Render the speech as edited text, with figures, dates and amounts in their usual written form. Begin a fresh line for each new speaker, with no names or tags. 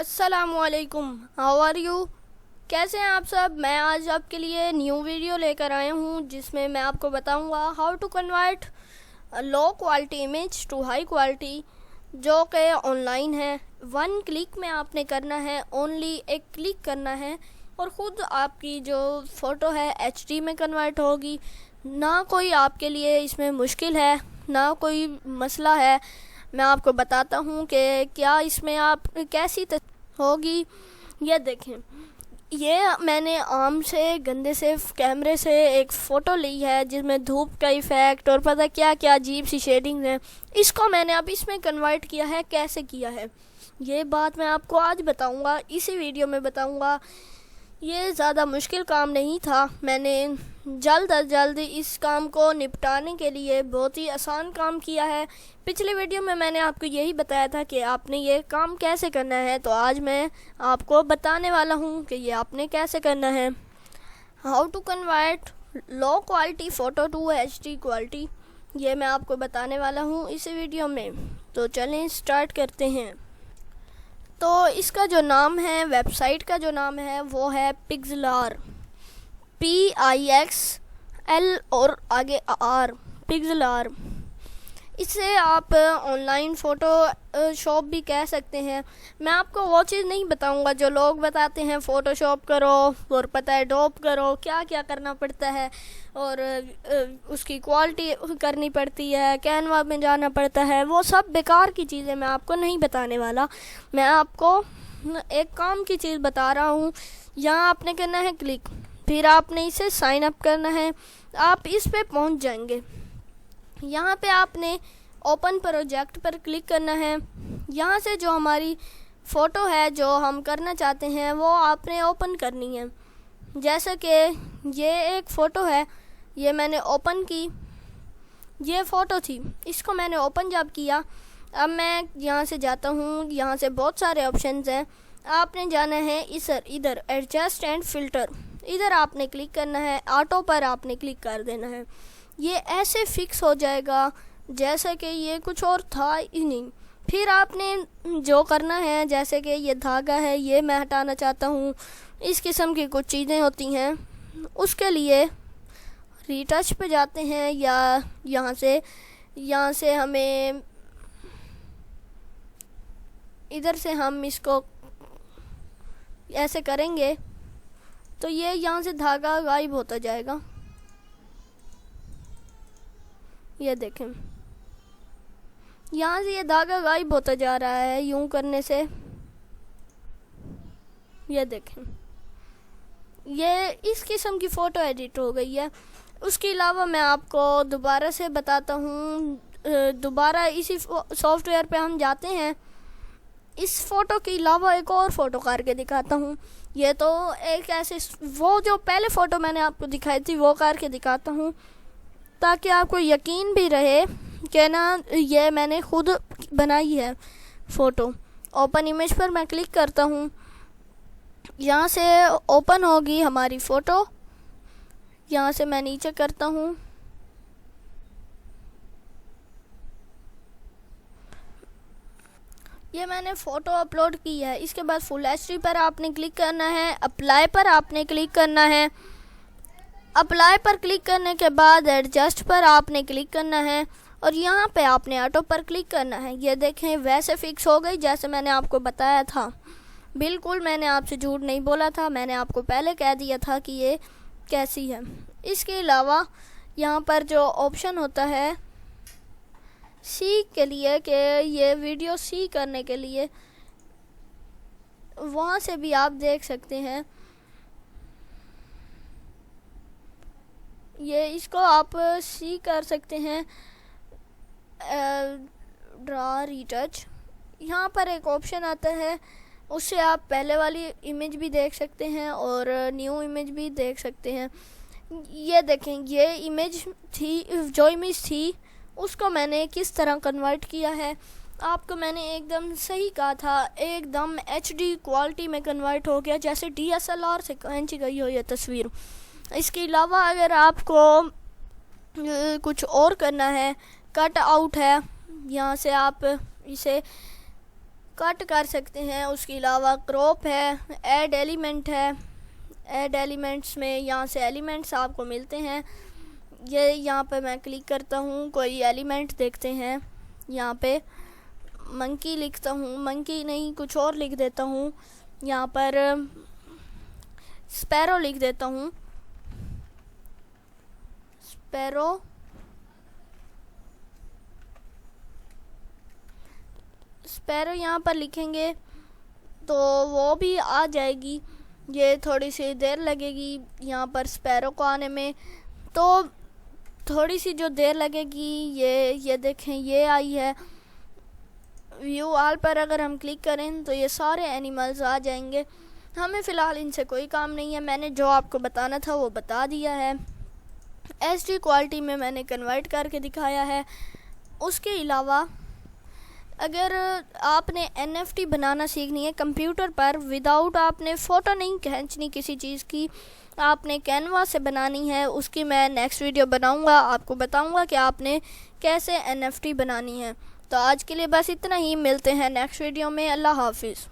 अस्सलामुअलैकुम, how are you. कैसे हैं आप सब। मैं आज आपके लिए न्यू वीडियो लेकर आया हूं जिसमें मैं आपको बताऊंगा how to convert low quality image to high quality, जो कि ऑनलाइन है। 1 क्लिक में आपने करना है, ओनली एक क्लिक करना है और ख़ुद आपकी जो फ़ोटो है HD में कन्वर्ट होगी। ना कोई आपके लिए इसमें मुश्किल है, ना कोई मसला है। मैं आपको बताता हूँ कि क्या इसमें आप कैसी होगी। ये देखें, ये मैंने आम से गंदे से कैमरे से एक फ़ोटो ली है जिसमें धूप का इफ़ेक्ट और पता क्या क्या अजीब सी शेडिंग है। इसको मैंने अब इसमें कन्वर्ट किया है। कैसे किया है ये बात मैं आपको आज बताऊंगा, इसी वीडियो में बताऊंगा। ये ज़्यादा मुश्किल काम नहीं था। मैंने जल्द अज जल्द इस काम को निपटाने के लिए बहुत ही आसान काम किया है। पिछले वीडियो में मैंने आपको यही बताया था कि आपने ये काम कैसे करना है, तो आज मैं आपको बताने वाला हूँ कि ये आपने कैसे करना है। How to convert low quality photo to HD quality, ये मैं आपको बताने वाला हूँ इस वीडियो में। तो चलें स्टार्ट करते हैं। तो इसका जो नाम है, वेबसाइट का जो नाम है वो है पिक्सेलर, PIXL और आगे R, पिक्सेलर। इसे आप ऑनलाइन फ़ोटो शॉप भी कह सकते हैं। मैं आपको वो चीज़ नहीं बताऊंगा जो लोग बताते हैं फ़ोटोशॉप करो और पता है डॉप करो, क्या क्या करना पड़ता है और उसकी क्वालिटी करनी पड़ती है, कैनवा में जाना पड़ता है। वो सब बेकार की चीज़ें मैं आपको नहीं बताने वाला। मैं आपको एक काम की चीज़ बता रहा हूँ। यहाँ आपने करना है क्लिक, फिर आपने इसे साइन अप करना है। आप इस पे पहुँच जाएंगे। यहाँ पे आपने ओपन प्रोजेक्ट पर क्लिक करना है। यहाँ से जो हमारी फ़ोटो है जो हम करना चाहते हैं वो आपने ओपन करनी है। जैसे कि ये एक फ़ोटो है, ये मैंने ओपन की। ये फ़ोटो थी, इसको मैंने ओपन जब किया, अब मैं यहाँ से जाता हूँ। यहाँ से बहुत सारे ऑप्शंस हैं। आपने जाना है इधर एडजस्ट एंड फ़िल्टर, इधर आपने क्लिक करना है। ऑटो पर आपने क्लिक कर देना है। ये ऐसे फिक्स हो जाएगा जैसे कि ये कुछ और था ही नहीं। फिर आपने जो करना है, जैसे कि ये धागा है, ये मैं हटाना चाहता हूँ। इस किस्म की कुछ चीज़ें होती हैं, उसके लिए रीटच पे जाते हैं या यहाँ से हमें इधर से हम इसको ऐसे करेंगे तो ये यहाँ से धागा गायब होता जाएगा। ये देखें, यहाँ से ये धागा गायब होता जा रहा है यूं करने से। ये देखें, ये इस किस्म की फ़ोटो एडिट हो गई है। उसके अलावा मैं आपको दोबारा से बताता हूँ। दोबारा इसी सॉफ्टवेयर पे हम जाते हैं। इस फ़ोटो के अलावा एक और फ़ोटो करके दिखाता हूँ। ये तो एक ऐसे, वो जो पहले फ़ोटो मैंने आपको दिखाई थी वो करके दिखाता हूँ ताकि आपको यकीन भी रहे कि ना ये मैंने खुद बनाई है फ़ोटो। ओपन इमेज पर मैं क्लिक करता हूँ। यहाँ से ओपन होगी हमारी फ़ोटो। यहाँ से मैं नीचे करता हूँ। ये मैंने फ़ोटो अपलोड की है। इसके बाद फुल HD पर आपने क्लिक करना है। अप्लाई पर आपने क्लिक करना है। अप्लाई पर क्लिक करने के बाद एडजस्ट पर आपने क्लिक करना है और यहाँ पे आपने ऑटो पर क्लिक करना है। ये देखें, वैसे फिक्स हो गई जैसे मैंने आपको बताया था। बिल्कुल मैंने आपसे झूठ नहीं बोला था, मैंने आपको पहले कह दिया था कि ये कैसी है। इसके अलावा यहाँ पर जो ऑप्शन होता है सी के लिए, कि ये वीडियो सी करने के लिए, वहाँ से भी आप देख सकते हैं। ये इसको आप सी कर सकते हैं। ड्रा रीटच, यहाँ पर एक ऑप्शन आता है, उससे आप पहले वाली इमेज भी देख सकते हैं और न्यू इमेज भी देख सकते हैं। ये देखें, ये इमेज थी, जो इमेज थी उसको मैंने किस तरह कन्वर्ट किया है। आपको मैंने एकदम सही कहा था, एकदम HD क्वालिटी में कन्वर्ट हो गया, जैसे DSLR से खींची गई हो ये तस्वीर। इसके अलावा अगर आपको कुछ और करना है, कट आउट है, यहाँ से आप इसे कट कर सकते हैं। उसके अलावा क्रॉप है, ऐड एलिमेंट है। ऐड एलिमेंट्स में यहाँ से एलिमेंट्स आपको मिलते हैं। ये यहाँ पे मैं क्लिक करता हूँ, कोई एलिमेंट देखते हैं। यहाँ पे मंकी लिखता हूँ, मंकी नहीं कुछ और लिख देता हूँ। यहाँ पर स्पैरो लिख देता हूँ, स्पैरो। स्पैरो यहाँ पर लिखेंगे तो वो भी आ जाएगी। ये थोड़ी सी देर लगेगी यहाँ पर स्पैरो को आने में, तो थोड़ी सी जो देर लगेगी ये देखें ये आई है। व्यू ऑल पर अगर हम क्लिक करें तो ये सारे एनिमल्स आ जाएंगे। हमें फ़िलहाल इनसे कोई काम नहीं है, मैंने जो आपको बताना था वो बता दिया है। HD क्वालिटी में मैंने कन्वर्ट करके दिखाया है। उसके अलावा अगर आपने NFT बनाना सीखनी है कंप्यूटर पर, विदाउट आपने फ़ोटो नहीं खींचनी किसी चीज़ की, आपने कैनवा से बनानी है, उसकी मैं नेक्स्ट वीडियो बनाऊंगा, आपको बताऊंगा कि आपने कैसे NFT बनानी है। तो आज के लिए बस इतना ही, मिलते हैं नेक्स्ट वीडियो में। अल्लाह हाफिज़।